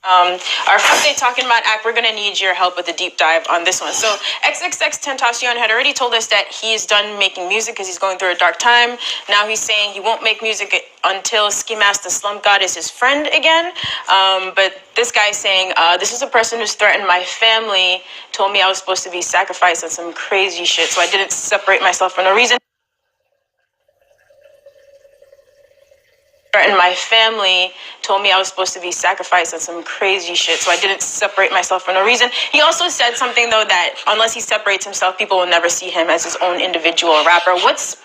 Our first day talking about act, we're gonna need your help with a deep dive on this one. So XXX-TENTACION had already told us that he's done making music because he's going through a dark time. Now he's saying he won't make music until Ski Mask the Slump God is his friend again. But this guy's saying, this is a person who's threatened my family, told me I was supposed to be sacrificed on some crazy shit, so I didn't separate myself for no reason. And my family told me I was supposed to be sacrificed on some crazy shit, so I didn't separate myself for no reason. He also said something, though, that unless he separates himself, people will never see him as his own individual rapper. What's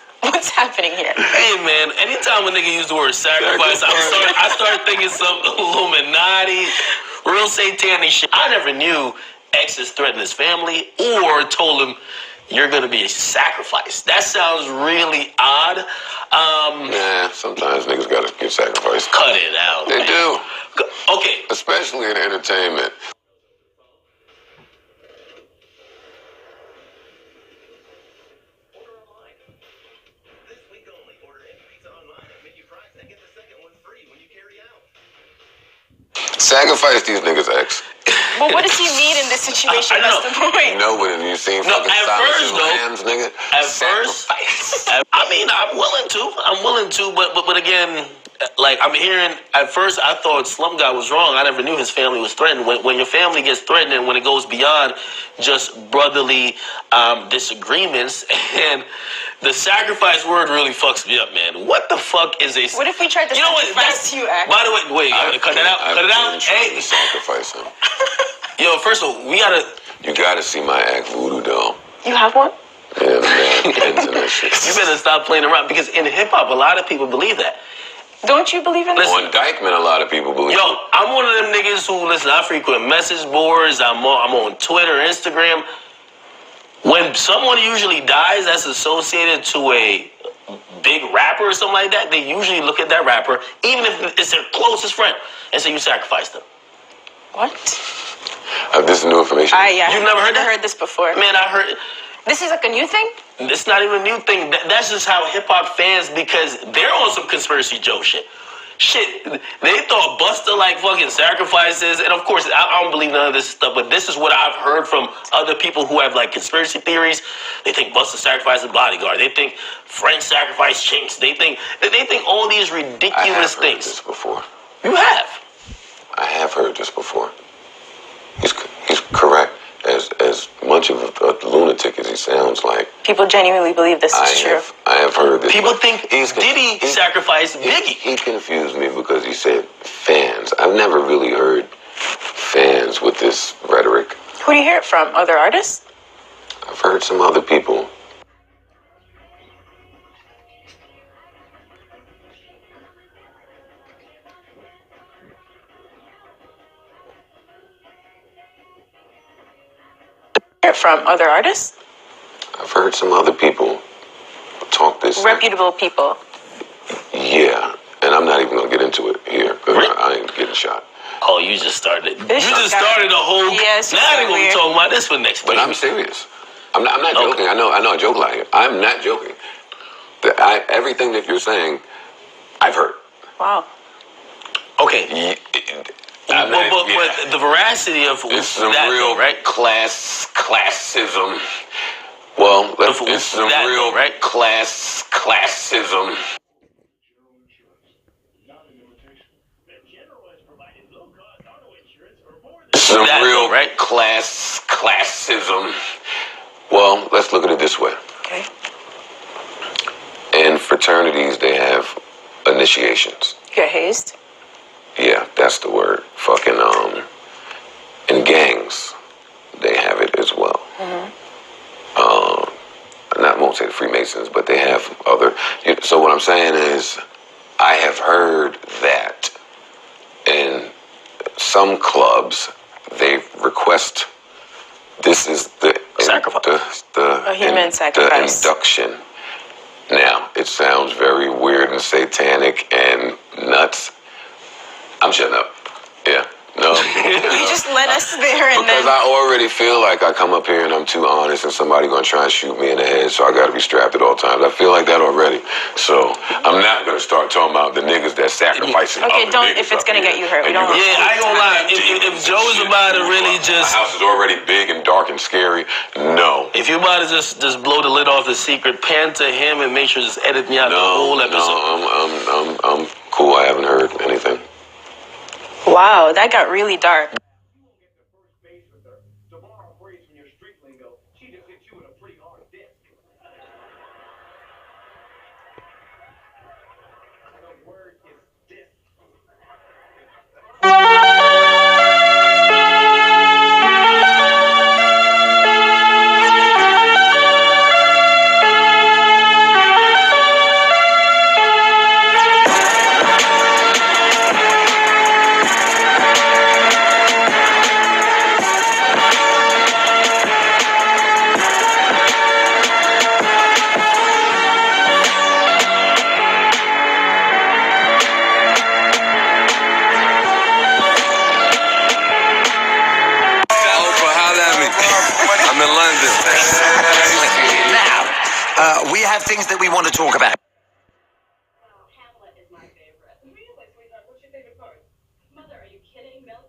happening here? Hey, man, anytime a nigga use the word sacrifice, I start thinking some Illuminati, real satanic shit. I never knew Exes threatened his family or told him, you're going to be sacrificed. That sounds really odd. Sometimes niggas got to get sacrificed. Cut it out, They man. do. Okay. Especially in entertainment. Sacrifice these niggas, X. But what does he mean in this situation? That's the point. You know when you seen fucking Silence of the Lambs, nigga? At first, I mean, I'm willing to, but again, like I'm hearing. At first, I thought Slum God was wrong. I never knew his family was threatened. When your family gets threatened, and when it goes beyond just brotherly disagreements, and the sacrifice word really fucks me up, man. What the fuck is a? What if we tried to sacrifice you, X? By the way, wait, you gotta cut that out. Cut it out. Hey, sacrifice him. Yo, first of all, You gotta see my act voodoo doll. You have one? Yeah, man, pins and that shit. You better stop playing around because in hip hop, a lot of people believe that. Don't you believe in this? On Dykeman, a lot of people believe. Yo, I'm one of them niggas who listen. I frequent message boards. I'm on Twitter, Instagram. When someone usually dies that's associated to a big rapper or something like that, they usually look at that rapper, even if it's their closest friend, and say you sacrificed them. What? This is new information. Yeah. You've never heard that? I heard this before. Man, I heard. This is like a new thing? It's not even a new thing. That's just how hip hop fans, because they're on some conspiracy Joe shit. Shit, they thought Busta like fucking sacrifices, and of course I don't believe none of this stuff, but this is what I've heard from other people who have like conspiracy theories. They think Busta sacrificed a bodyguard. They think Frank sacrificed Chinks. They think all these ridiculous things. This before. You have. I have heard this before. He's correct. As much of a lunatic as he sounds like, people genuinely believe this is true. I have heard this. People think Diddy sacrificed Biggie. He confused me because he said fans. I've never really heard fans with this rhetoric. Who do you hear it from? Other artists? I've heard some other people. From other artists? I've heard some other people talk this. Reputable people. Yeah, and I'm not even gonna get into it here because I ain't getting shot. Oh, you just started. You just started a whole. Yes. Now we're gonna be talking about this for next week. But I'm serious. I'm not joking. I know I joke like it. I'm not joking. Everything that you're saying, I've heard. Wow. Okay. But the veracity of it's some that real right? classism. Well, it's some real classism. Some real classism. Well, let's look at it this way. Okay. In fraternities, they have initiations. Get hazed? Yeah, that's the word. Fucking, in gangs, they have it as well. I won't say the Freemasons, but they have other. So what I'm saying is, I have heard that in some clubs, they request, this is the Sacrifice. A human sacrifice. The induction. Now, it sounds very weird and satanic and nuts. I'm shutting up. Yeah. No. You just let us there and because I already feel like I come up here and I'm too honest and somebody gonna try and shoot me in the head, so I gotta be strapped at all times. I feel like that already. So I'm not gonna start talking about the niggas that sacrifice. sacrificing. Okay, other don't niggas if it's up gonna here. get you hurt. We And don't. you Yeah, I ain't gonna lie. If Joe is about to really My just, house is already big and dark and scary. No. if you're about to just blow the lid off the secret, pan to him and make sure just edit me out the whole episode. No, I'm cool. I haven't heard anything. Wow, that got really dark. I'm in London. Now, we have things that we want to talk about.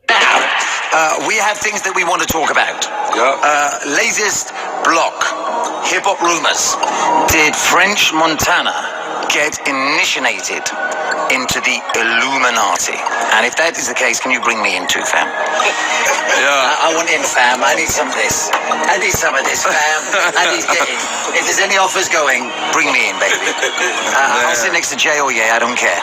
Now, we have things that we want to talk about. Latest block, hip-hop rumors. Did French Montana get initiated into the Illuminati? And if that is the case, can you bring me in too, fam? Yeah. I want in, fam. I need some of this. I need some of this, fam. I need get in. If there's any offers going, bring me in, baby. I'll sit next to Jay or I don't care.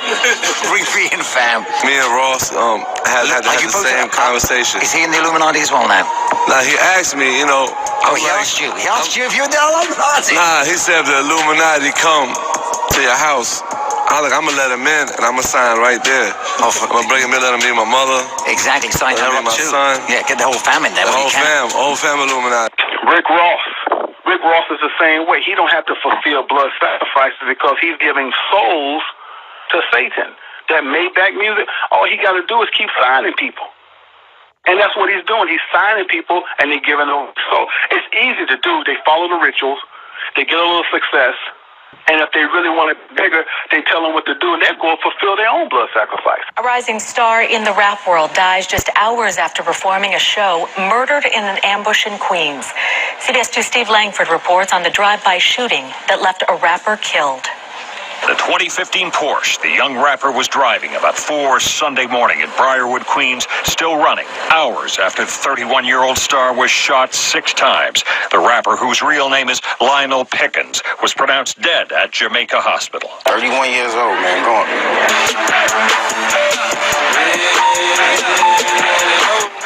Bring me in, fam. Me and Ross had the same conversation. Is he in the Illuminati as well now? Now, he asked me, you know... He asked you. He asked you if you're in the Illuminati. Nah, he said if the Illuminati come to your house, I'm gonna let him in and I'm gonna sign right there. I'm gonna bring him in, let him meet my mother. Exactly, sign her up my too. son. Yeah, get the whole fam in there. The whole fam Illuminati. Rick Ross is the same way. He don't have to fulfill blood sacrifices because he's giving souls to Satan. That Maybach music, all he got to do is keep signing people. And that's what he's doing. He's signing people and they're giving them. So it's easy to do. They follow the rituals. They get a little success. And if they really want it bigger, they tell them what to do, and they go and fulfill their own blood sacrifice. A rising star in the rap world dies just hours after performing a show, murdered in an ambush in Queens. CBS 2 Steve Langford reports on the drive-by shooting that left a rapper killed. The 2015 Porsche the young rapper was driving about 4 Sunday morning in Briarwood, Queens, still running hours after the 31-year-old star was shot 6 times. The rapper, whose real name is Lionel Pickens, was pronounced dead at Jamaica Hospital. 31 years old, man. Go on.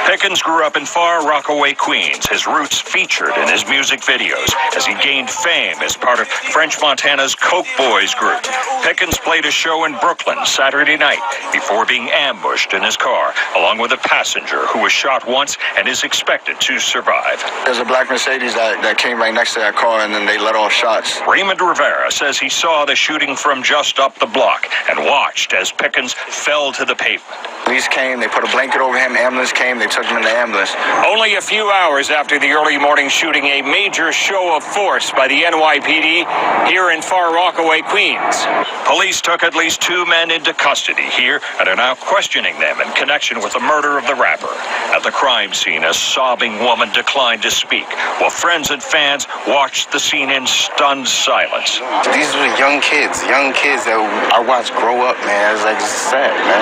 Pickens grew up in Far Rockaway, Queens, his roots featured in his music videos as he gained fame as part of French Montana's Coke Boys group. Pickens played a show in Brooklyn Saturday night before being ambushed in his car, along with a passenger who was shot once and is expected to survive. There's a black Mercedes that came right next to that car, and then they let off shots. Raymond Rivera says he saw the shooting from just up the block and watched as Pickens fell to the pavement. Police came, they put a blanket over him, ambulance came, they took him in the ambulance. Only a few hours after the early morning shooting, a major show of force by the NYPD here in Far Rockaway, Queens. Police took at least 2 men into custody here and are now questioning them in connection with the murder of the rapper. At the crime scene, a sobbing woman declined to speak, while friends and fans watched the scene in stunned silence. These were young kids that I watched grow up, man. It's like, it's sad, man.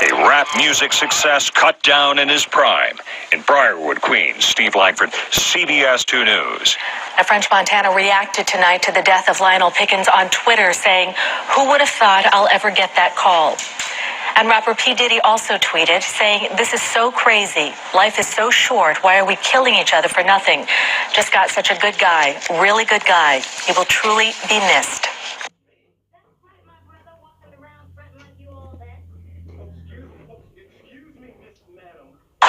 A rap music success cut down in his prime. In Briarwood, Queens, Steve Langford, CBS 2 News. Now, French Montana reacted tonight to the death of Lionel Pickens on Twitter, saying, "Who would have thought I'll ever get that call?" And rapper P. Diddy also tweeted, saying, "This is so crazy. Life is so short. Why are we killing each other for nothing? Just got such a good guy, really good guy. He will truly be missed."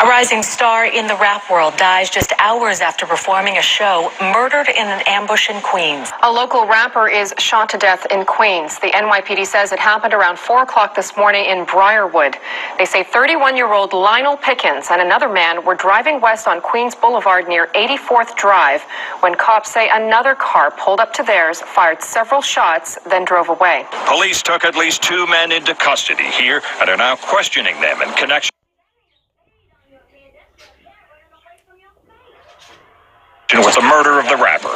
A rising star in the rap world dies just hours after performing a show, murdered in an ambush in Queens. A local rapper is shot to death in Queens. The NYPD says it happened around 4 o'clock this morning in Briarwood. They say 31-year-old Lionel Pickens and another man were driving west on Queens Boulevard near 84th Drive when cops say another car pulled up to theirs, fired several shots, then drove away. Police took at least 2 men into custody here and are now questioning them in connection with the murder of the rapper.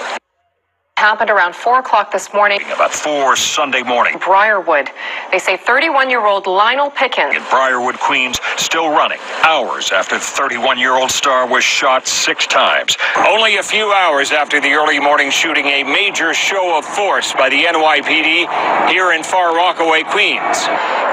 Happened around 4 o'clock this morning. About 4 Sunday morning. Briarwood. They say 31-year-old Lionel Pickens. In Briarwood, Queens, still running hours after the 31-year-old star was shot 6 times. Only a few hours after the early morning shooting, a major show of force by the NYPD here in Far Rockaway, Queens.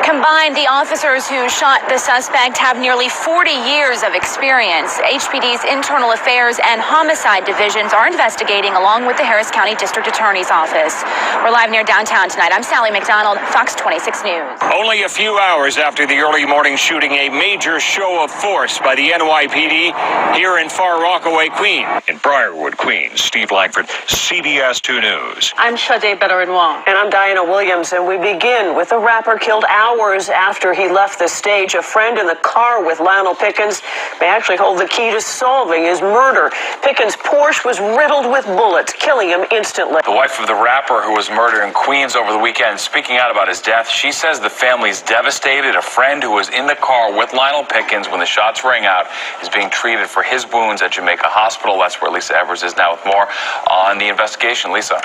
Combined, the officers who shot the suspect have nearly 40 years of experience. HPD's Internal Affairs and Homicide Divisions are investigating along with the Harris County District Attorney's Office. We're live near downtown tonight. I'm Sally McDonald, Fox 26 News. Only a few hours after the early morning shooting, a major show of force by the NYPD here in Far Rockaway, Queens. In Briarwood, Queens, Steve Langford, CBS 2 News. I'm Sade Bedorin-Wong. And I'm Diana Williams, and we begin with the rapper killed hours after he left the stage. A friend in the car with Lionel Pickens may actually hold the key to solving his murder. Pickens' Porsche was riddled with bullets, killing him instantly. The wife of the rapper who was murdered in Queens over the weekend, speaking out about his death, she says the family's devastated. A friend who was in the car with Lionel Pickens when the shots rang out is being treated for his wounds at Jamaica Hospital. That's where Lisa Evers is now with more on the investigation. Lisa.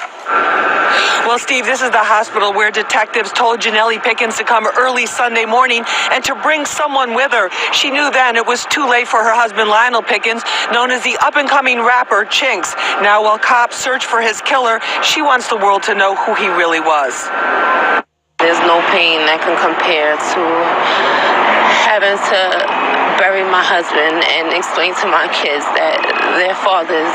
Well, Steve, this is the hospital where detectives told Janelle Pickens to come early Sunday morning and to bring someone with her. She knew then it was too late for her husband, Lionel Pickens, known as the up-and-coming rapper Chinks. Now, while cops search for his killer, she wants the world to know who he really was. There's no pain that can compare to having to bury my husband and explain to my kids that their father's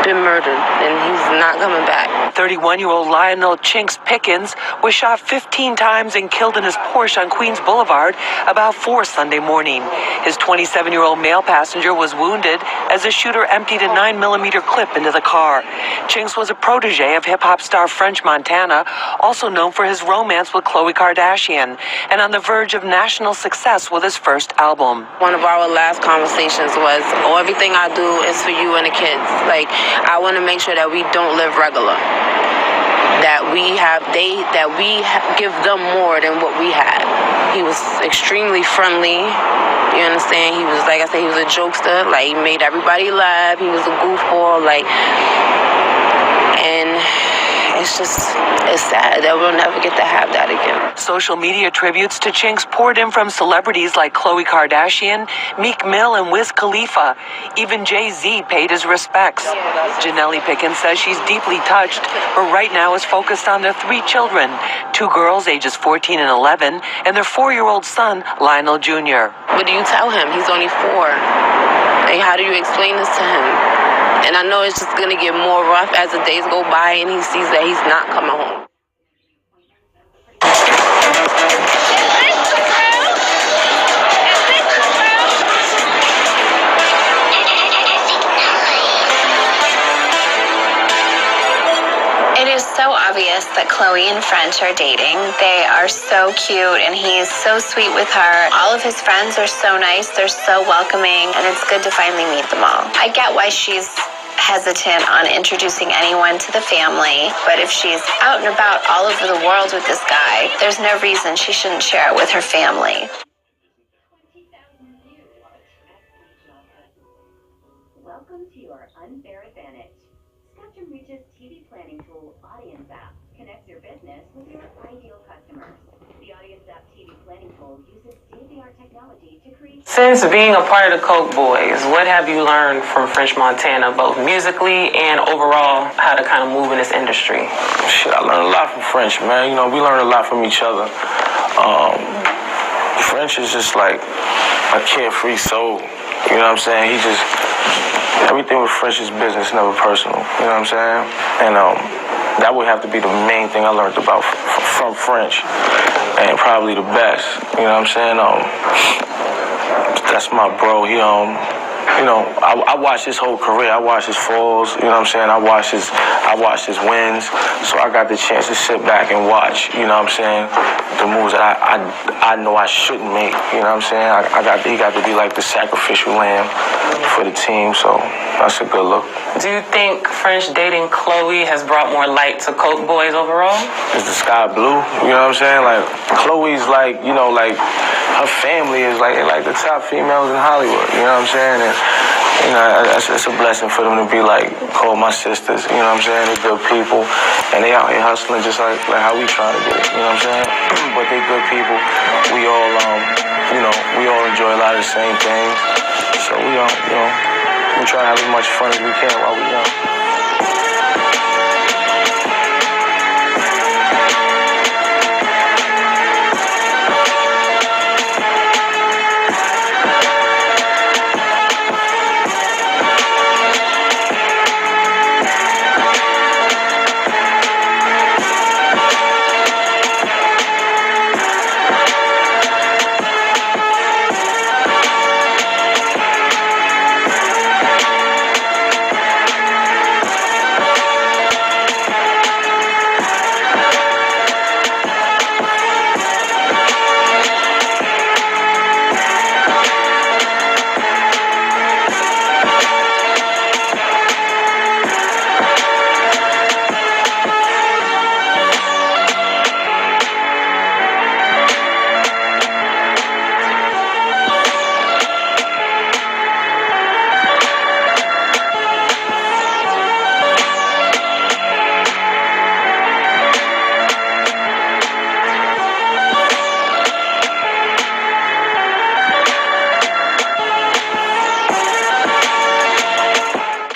been murdered and he's not coming back. 31-year-old Lionel Chinks Pickens was shot 15 times and killed in his Porsche on Queens Boulevard about 4 Sunday morning. His 27-year-old male passenger was wounded as the shooter emptied a 9mm clip into the car. Chinks was a protege of hip-hop star French Montana, also known for his romance with Khloe Kardashian, and on the verge of national success with his first album. One of our last conversations was, oh, everything I do is for you and the kids. Like, I want to make sure that we don't live regular. That we give them more than what we had. He was extremely friendly. You understand? He was, like I said, he was a jokester. Like, he made everybody laugh. He was a goofball. Like, and it's sad that we'll never get to have that again. Social media tributes to Chinks poured in from celebrities like Khloe Kardashian, Meek Mill, and Wiz Khalifa. Even Jay-Z paid his respects. Janelle Pickens says she's deeply touched, but right now is focused on their 3 children, 2 girls ages 14 and 11, and their 4-year-old son, Lionel Jr. What do you tell him? He's only 4. Like, how do you explain this to him? And I know it's just going to get more rough as the days go by and he sees that he's not coming home. It is so obvious that Khloe and French are dating. They are so cute and he's so sweet with her. All of his friends are so nice. They're so welcoming and it's good to finally meet them all. I get why she's hesitant on introducing anyone to the family, but if she's out and about all over the world with this guy, there's no reason she shouldn't share it with her family. Welcome to your unfair advantage. Spectrum Reach's TV planning tool, Audience App, connects your business with your ideal customers. The Audience App TV planning tool uses state-of-the-art technology to create... Since being a part of the Coke Boys, what have you learned from French Montana, both musically and overall, how to kind of move in this industry? Shit, I learned a lot from French, man. You know, we learned a lot from each other. French is just like a carefree soul. You know what I'm saying? Everything with French is business, never personal. You know what I'm saying? And that would have to be the main thing I learned about from French, and probably the best. You know what I'm saying? That's my bro. I watched his whole career. I watched his falls. You know what I'm saying? I watched his wins. So I got the chance to sit back and watch. You know what I'm saying? The moves that I know I shouldn't make. You know what I'm saying? He got to be like the sacrificial lamb for the team. So that's a good look. Do you think French dating Chloe has brought more light to Coke Boys overall? Is the sky blue? You know what I'm saying? Like Chloe's like her family is like the top females in Hollywood. You know what I'm saying? And it's a blessing for them to be called my sisters. You know what I'm saying? They're good people, and they out here hustling just like how we trying to do it. You know what I'm saying? But they good people. We all we all enjoy a lot of the same things. So we try to have as much fun as we can while we're young.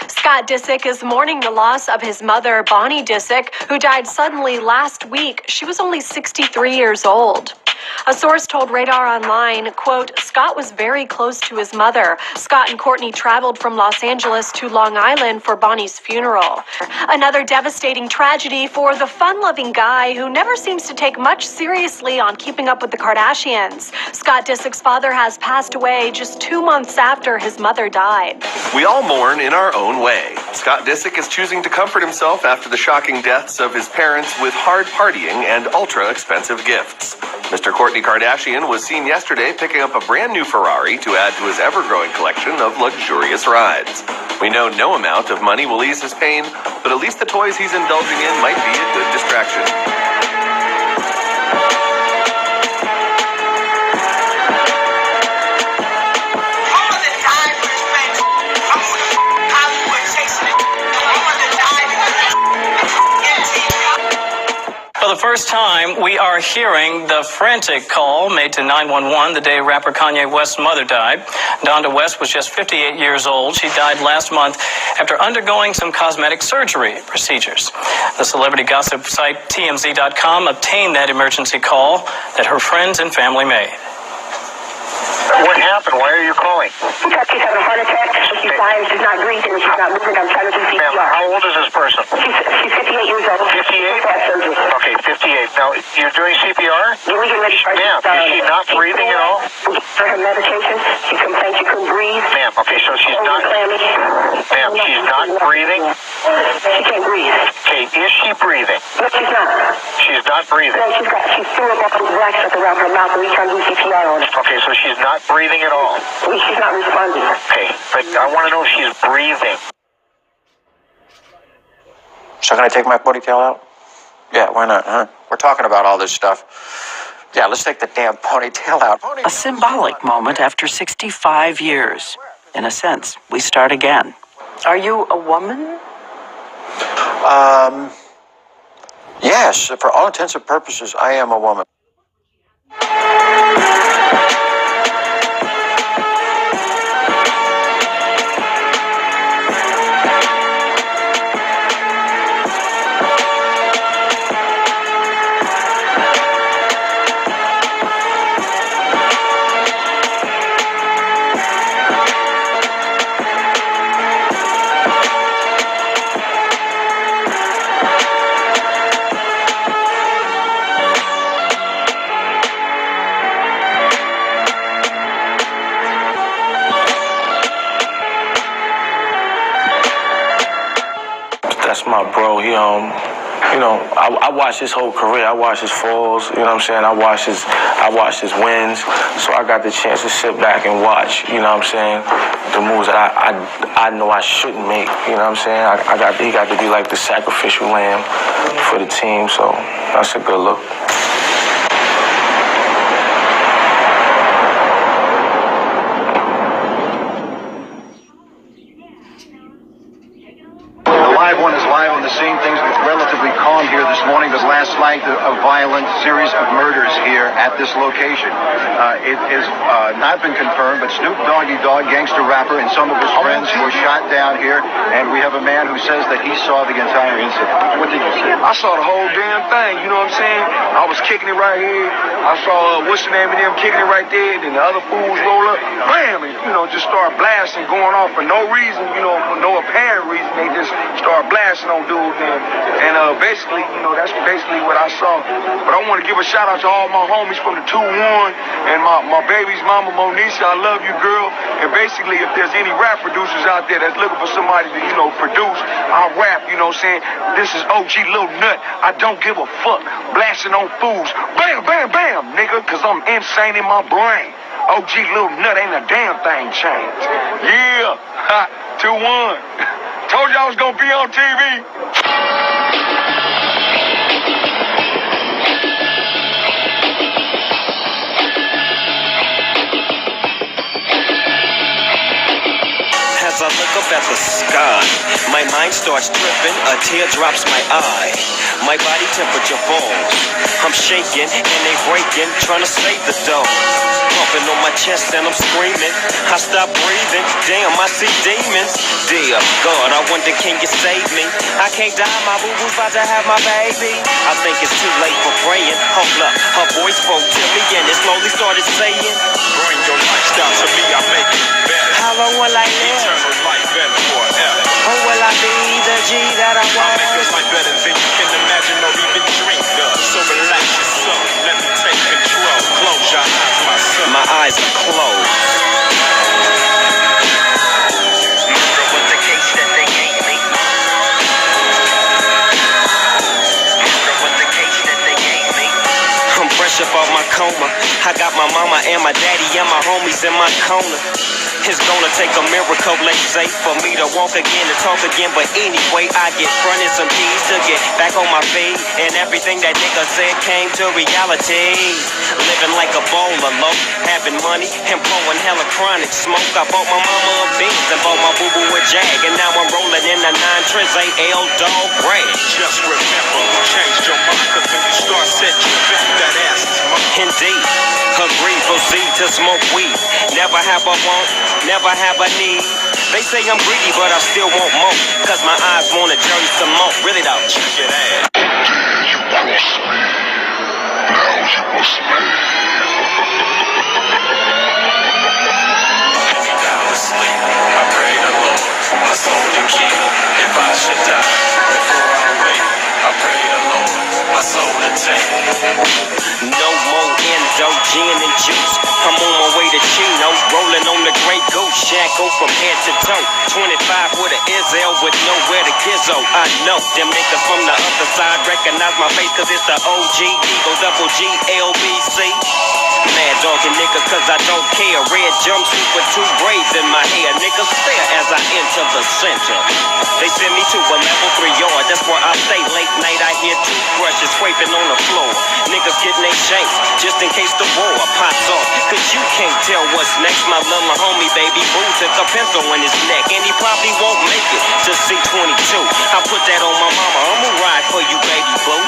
Scott Disick is mourning the loss of his mother, Bonnie Disick, who died suddenly last week. She was only 63 years old. A source told Radar Online, quote, Scott was very close to his mother. Scott and Courtney traveled from Los Angeles to Long Island for Bonnie's funeral. Another devastating tragedy for the fun-loving guy who never seems to take much seriously on keeping up with the Kardashians. Scott Disick's father has passed away just 2 months after his mother died. We all mourn in our own way. Scott Disick is choosing to comfort himself after the shocking deaths of his parents with hard partying and ultra-expensive gifts. Mr. Kourtney Kardashian was seen yesterday picking up a brand new Ferrari to add to his ever-growing collection of luxurious rides. We know no amount of money will ease his pain, but at least the toys he's indulging in might be a good distraction. For the first time, we are hearing the frantic call made to 911 the day rapper Kanye West's mother died. Donda West was just 58 years old. She died last month after undergoing some cosmetic surgery procedures. The celebrity gossip site TMZ.com obtained that emergency call that her friends and family made. What happened? Why are you calling? Because she's having a heart attack. She's dying. She's not breathing. She's not moving. I'm trying to do CPR. Ma'am, how old is this person? She's 58 years old. 58? Okay, 58. Now, you're doing CPR? We get ready for Ma'am, is she not breathing at all? For her medication, she complained she couldn't breathe. Ma'am, okay, so she's not... Ma'am, she's not breathing? She can't breathe. Okay, is she breathing? No, she's not. She's not breathing? No, she threw up all those black stuff around her mouth and we trying to do CPR on her. Okay, so she's not breathing at all? She's not responding. Okay, but I want to know if she's breathing. So can I take my ponytail out? Yeah, why not, huh? We're talking about all this stuff. Yeah, let's take the damn ponytail out. A symbolic moment after 65 years. In a sense, we start again. Are you a woman? Yes, for all intents and purposes, I am a woman. bro. He you know, I watched his whole career. I watched his falls. You know what I'm saying? I watched his wins. So I got the chance to sit back and watch. You know what I'm saying? The moves that I know I shouldn't make. You know what I'm saying? He got to be like the sacrificial lamb for the team. So that's a good look. Live One is live on the scene. Things look relatively calm here this morning, but last night a violent series of murders here at this location. It has not been confirmed, but Snoop Doggy Dogg, gangster rapper, and some of his friends were shot down here, and we have a man who says that he saw the entire incident. What did you see? I saw the whole damn thing, you know what I'm saying? I was kicking it right here. I saw, what's the name of them, kicking it right there, then the other fools roll up, bam, and, you know, just start blasting, going off for no reason, you know, for no apparent reason. They just start blasting on dudes, and basically, you know, that's basically what I saw. But I want to give a shout out to all my homies from the 2-1 and my baby's mama, Monisha. I love you, girl. And basically, if there's any rap producers out there that's looking for somebody to, you know, produce, I rap, you know what I'm saying? This is OG Lil Nut. I don't give a fuck. Blasting on fools. Bam, bam, bam, nigga, because I'm insane in my brain. OG Lil Nut ain't a damn thing changed. Yeah, ha, 2-1. Told you I was gonna be on TV. As I look up at the sky, my mind starts tripping, a tear drops my eye. My body temperature falls. I'm shaking and they breaking, trying to save the dough. Pumping on my chest and I'm screaming. I stop breathing, damn, I see demons. Dear God, I wonder, can you save me? I can't die, my boo-boo's about to have my baby. I think it's too late for praying. Hold up, her voice spoke to me and it slowly started saying, Bring your lifestyle to me, I make it better. how long will I live? Eternal life and forever. Or will I be the G that I I'll was? make your life better than you can imagine or even dream of. So relax your soul, let me take control. Close your eyes, my son. My eyes are closed. Murder was the case that they gave me. Murder was the case that they gave me. I'm fresh up off my coma. I got my mama and my daddy and my homies in my corner. It's gonna take a miracle, let's say, for me to walk again and talk again. But anyway, I get fronted some keys to get back on my feet. And everything that nigga said came to reality. Living like a bowler, low, having money and blowing hella chronic smoke. I bought my mama a Benz and bought my boo-boo a Jag. And now I'm rolling in a 9 Triz AL Dog Rag. Just remember, you changed your mind, cause when you start set tripping, that ass is mine. Indeed, agree, proceed to smoke weed. Never have a want, never have a need. They say I'm greedy, but I still want more. Cause my eyes want a journey some more. Really though. Check it out. You crossed me. Now you must pay. Down to sleep, I pray the Lord, my soul to keep. If I should die before I wake, I pray the Lord, my soul to take. No more endo, gin and juice. I'm on my way to Chino, rolling on the Grey Goose, shackle from head to toe. 25 with an Izzel with nowhere to gizzo. I know them niggas from the other side recognize my face, cause it's the OG Eagle double G LBC. Mad dogging nigga, cause I don't care. Red jumpsuit with 2 braids in my hair. Niggas stare as I enter the center. They send me to a level 3 yard, that's where I stay late night. I hear toothbrushes scraping on the floor. Niggas getting they shanks, just in case the war pops off. Cause you can't tell what's next. My little homie, baby boo, took a pencil in his neck, and he probably won't make it to C22. I put that on my mama, I'ma ride for you, baby boo.